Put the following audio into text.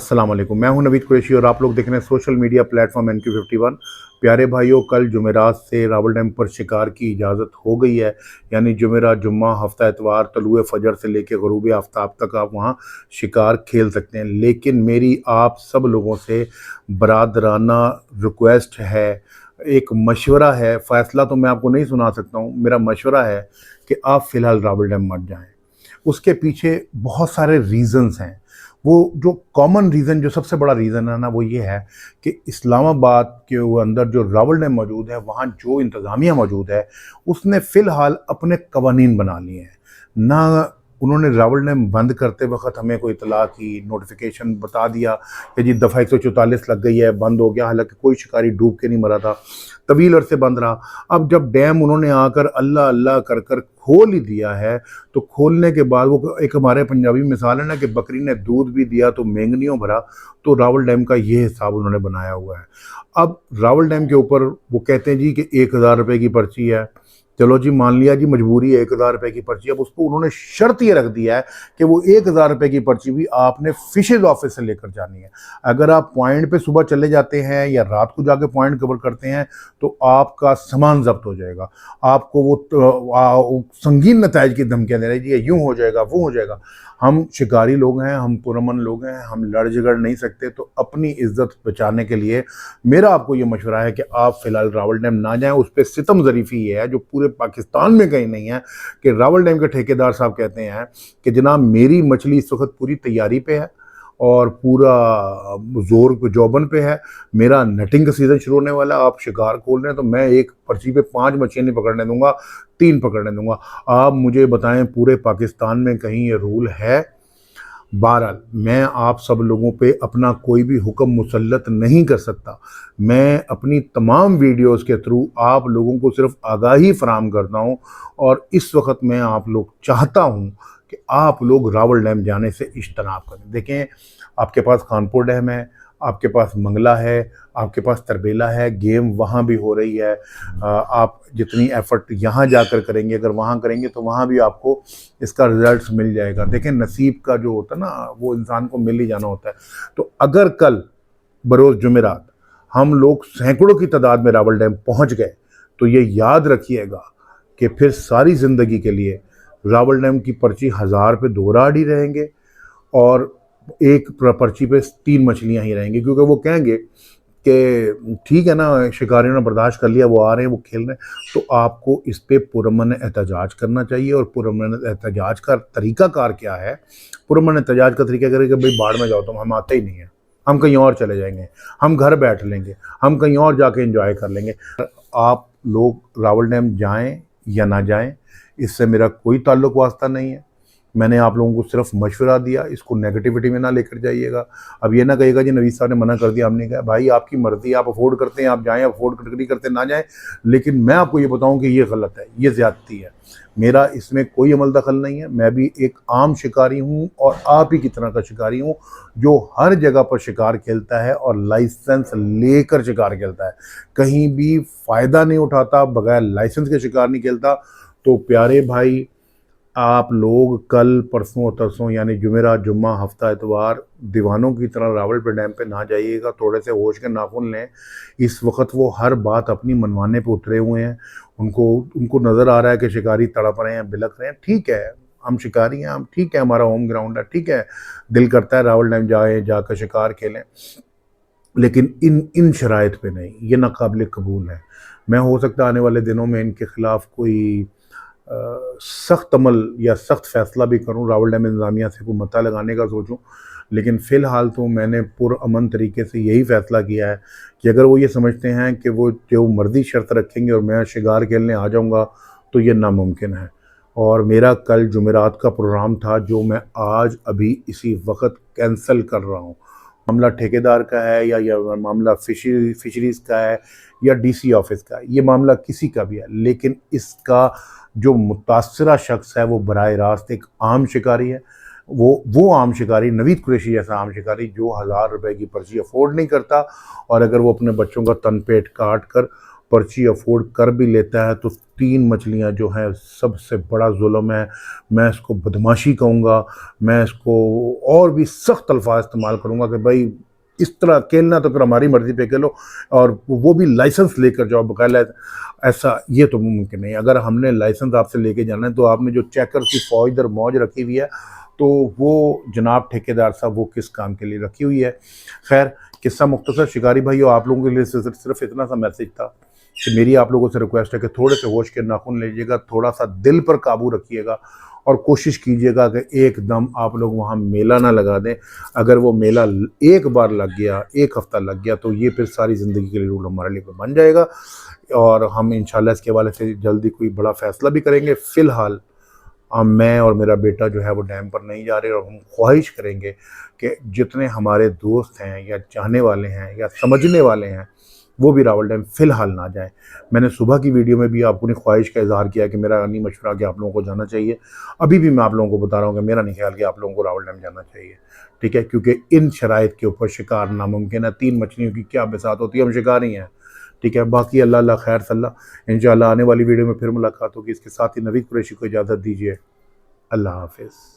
अस्सलाम वालेकुम। मैं हूं नवीद कुरैशी और आप लोग देख रहे हैं सोशल मीडिया प्लेटफॉर्म NQ51। प्यारे भाइयों, कल जुमेरात से रावल डैम पर शिकार की इजाज़त हो गई है। यानी जुमेरात, जुम्मा, हफ्ता इतवार, तलुए फजर से लेकर ग़ुरूब आफ्ताब तक आप वहां शिकार खेल सकते हैं। लेकिन मेरी आप सब लोगों से बरादराना रिक्वेस्ट है, एक मशवरा है। फ़ैसला तो मैं आपको नहीं सुना सकता हूँ, मेरा मशवरा है कि आप फ़िलहाल रावल डैम मत जाएँ। उसके पीछे बहुत सारे रीज़न्स हैं। वो जो कॉमन रीज़न, जो सबसे बड़ा रीज़न है ना, वो ये है कि इस्लामाबाद के वो अंदर जो रावल डैम मौजूद है, वहाँ जो इंतज़ामिया मौजूद है, उसने फ़िलहाल अपने कवानीन बना लिए हैं। ना उन्होंने रावल डैम बंद करते वक्त हमें कोई इतला की, नोटिफिकेशन बता दिया कि जी दफ़ा 144 लग गई है, बंद हो गया। हालांकि कोई शिकारी डूब के नहीं मरा था, तवील अरसे बंद रहा। अब जब डैम उन्होंने आकर अल्लाह अल्लाह कर कर खोल ही दिया है, तो खोलने के बाद वो एक हमारे पंजाबी मिसाल है ना कि बकरी ने दूध भी दिया तो मेंगनियों भरा, तो रावल डैम का ये हिसाब उन्होंने बनाया हुआ है। अब रावल डैम के ऊपर वो कहते हैं जी कि 1000 रुपये की पर्ची है। चलो जी, मान लिया जी, मजबूरी है, 1000 रुपये की पर्ची। अब उसको उन्होंने शर्त ये रख दिया है कि वो 1000 रुपये की पर्ची भी आपने फिशेज ऑफिस से लेकर जानी है। अगर आप पॉइंट पे सुबह चले जाते हैं या रात को जाके पॉइंट कवर करते हैं तो आपका सामान जब्त हो जाएगा। आपको वो संगीन नताइज की धमकियां दे रही जी, यूं हो जाएगा, वो हो जाएगा। हम शिकारी लोग हैं, हम पुरअमन लोग हैं, हम लड़ झगड़ नहीं सकते। तो अपनी इज्जत बचाने के लिए मेरा आपको ये मशवरा है कि आप फिलहाल रावल डैम ना जाएं। उस पर सितम ज़रीफ़ी ये है जो पूरे पाकिस्तान में कहीं नहीं है कि रावल डैम के ठेकेदार साहब कहते हैं कि जनाब, मेरी मछली इस वक्त पूरी तैयारी पे है और पूरा जोर जौबन पे है। मेरा नेटिंग का सीज़न शुरू होने वाला है, आप शिकार खोल रहे हैं तो मैं एक पर्ची पे 5 मछलियाँ नहीं पकड़ने दूंगा, 3 पकड़ने दूंगा। आप मुझे बताएं, पूरे पाकिस्तान में कहीं ये रूल है? बहरहाल, मैं आप सब लोगों पे अपना कोई भी हुक्म मुसल्लत नहीं कर सकता। मैं अपनी तमाम वीडियोस के थ्रू आप लोगों को सिर्फ आगाही फराहम करता हूँ। और इस वक्त मैं आप लोग चाहता हूँ कि आप लोग रावल डैम जाने से इज्तनाब करें। देखें, आपके पास खानपुर डैम है, आपके पास मंगला है, आपके पास तरबेला है, गेम वहाँ भी हो रही है। आप जितनी एफर्ट यहाँ जाकर करेंगे, अगर वहाँ करेंगे तो वहाँ भी आपको इसका रिजल्ट मिल जाएगा। देखें, नसीब का जो होता है ना, वो इंसान को मिल ही जाना होता है। तो अगर कल बरोज़ जुमेरात हम लोग सैकड़ों की तादाद में रावल डैम पहुँच गए तो ये याद रखिएगा कि फिर सारी ज़िंदगी के लिए रावल डैम की पर्ची 1000 पे 2 राड ही रहेंगे और एक पर्ची पे 3 मछलियाँ ही रहेंगी। क्योंकि वो कहेंगे कि ठीक है ना, शिकारियों ने बर्दाश्त कर लिया, वो आ रहे हैं, वो खेल रहे हैं। तो आपको इस पे पुरअमन एहतजाज करना चाहिए। और पुरअमन एहतजाज का तरीक़ाकार क्या है? पुरअमन एहतजाज का तरीका करें कि भाई बाढ़ में जाओ, तुम, हम आते ही नहीं हैं, हम कहीं और चले जाएंगे, हम घर बैठ लेंगे, हम कहीं और जाके एंजॉय कर लेंगे। आप लोग रावल डैम जाएं या ना जाएं, इससे मेरा कोई ताल्लुक वास्ता नहीं है। मैंने आप लोगों को सिर्फ मशवरा दिया, इसको नेगेटिविटी में ना लेकर जाइएगा। अब ये ना कहिएगा जी नवीद साहब ने मना कर दिया, हमने कहा भाई आपकी मर्ज़ी, आप अफोर्ड करते हैं आप जाएं, अफोर्ड नहीं करते ना जाएं। लेकिन मैं आपको ये बताऊं कि ये गलत है, ये ज़्यादती है। मेरा इसमें कोई अमल दखल नहीं है। मैं भी एक आम शिकारी हूँ और आप ही की तरह का शिकारी हूँ जो हर जगह पर शिकार खेलता है और लाइसेंस लेकर शिकार खेलता है। कहीं भी फ़ायदा नहीं उठाता, बगैर लाइसेंस के शिकार नहीं खेलता। तो प्यारे भाई, आप लोग कल, परसों और तरसों यानी जुमेरात, जुम्मा, हफ्ता इतवार दीवानों की तरह रावल डैम पे ना जाइएगा। थोड़े से होश के नाखून लें। इस वक्त वो हर बात अपनी मनवाने पे उतरे हुए हैं। उनको नज़र आ रहा है कि शिकारी तड़प रहे हैं, बिलख रहे हैं। ठीक है, हम शिकारी हैं, हम, ठीक है, हमारा होम ग्राउंड है, ठीक है, दिल करता है रावल डैम जाकर शिकार खेलें, लेकिन इन शराइत पे नहीं। ये नाकाबिल कबूल है। मैं हो सकता है आने वाले दिनों में इनके ख़िलाफ़ कोई सख्त अमल या सख्त फ़ैसला भी करूं, रावल डैम इंतज़ामिया से कोई मता लगाने का सोचूं। लेकिन फ़िलहाल तो मैंने पुरअमन तरीके से यही फ़ैसला किया है कि अगर वो ये समझते हैं कि वो जो मर्ज़ी शर्त रखेंगे और मैं शिकार खेलने आ जाऊंगा, तो ये नामुमकिन है। और मेरा कल जुमेरात का प्रोग्राम था जो मैं आज अभी इसी वक्त कैंसिल कर रहा हूँ। मामला ठेकेदार का है या मामला फिशरीज़ का है या DC ऑफिस का है, ये मामला किसी का भी है, लेकिन इसका जो मुतासरा शख्स है वो बराह रास्त एक आम शिकारी है। वो आम शिकारी, नवीद कुरैशी जैसा आम शिकारी जो 1000 रुपये की पर्ची अफोर्ड नहीं करता। और अगर वो अपने बच्चों का तन पेट काट कर पर्ची अफोर्ड कर भी लेता है तो 3 मछलियाँ जो हैं सबसे बड़ा जुल्म है। मैं इसको बदमाशी कहूँगा, मैं इसको और भी सख्त अल्फाज इस्तेमाल करूँगा कि भाई इस तरह खेलना तो फिर हमारी मर्जी पे खेलो, और वो भी लाइसेंस लेकर जाओ बकायदा। ऐसा ये तो मुमकिन नहीं। अगर हमने लाइसेंस आपसे लेके जाना है तो आपने जो चेकर की फौज दर मौज रखी हुई है, तो वो जनाब ठेकेदार साहब वो किस काम के लिए रखी हुई है। खैर, किस्सा मुख्तसर शिकारी भाइयों, आप लोगों के लिए सिर्फ इतना सा मैसेज था कि मेरी आप लोगों से रिक्वेस्ट है कि थोड़े से होश के नाखून लीजिएगा, थोड़ा सा दिल पर काबू रखिएगा और कोशिश कीजिएगा कि एकदम आप लोग वहाँ मेला ना लगा दें। अगर वो मेला एक बार लग गया, एक हफ्ता लग गया, तो ये फिर सारी ज़िंदगी के लिए रूल हमारे लिए बन जाएगा, और हम इंशाल्लाह इसके हवाले से जल्दी कोई बड़ा फैसला भी करेंगे। फ़िलहाल मैं और मेरा बेटा जो है वो डैम पर नहीं जा रहे, और हम ख्वाहिश करेंगे कि जितने हमारे दोस्त हैं या चाहने वाले हैं या समझने वाले हैं, वो भी रावल डैम फ़िलहाल ना जाएँ। मैंने सुबह की वीडियो में भी अपनी ख्वाहिश का इज़हार किया कि मेरा नहीं मशवरा कि आप लोगों को जाना चाहिए। अभी भी मैं आप लोगों को बता रहा हूँ कि मेरा नहीं ख्याल कि आप लोगों को रावल डैम जाना चाहिए, ठीक है? क्योंकि इन शराइत के ऊपर शिकार नामुमकिन है। 3 मछलियों की क्या बिसात होती है, हम शिकार ही हैं, ठीक है? बाकी अल्लाह अल्लाह खैर सल्ला। इंशाअल्लाह आने वाली वीडियो में फिर मुलाकात होगी। इसके साथ ही नवीद कुरैशी को इजाज़त दीजिए। अल्लाह हाफ़िज़।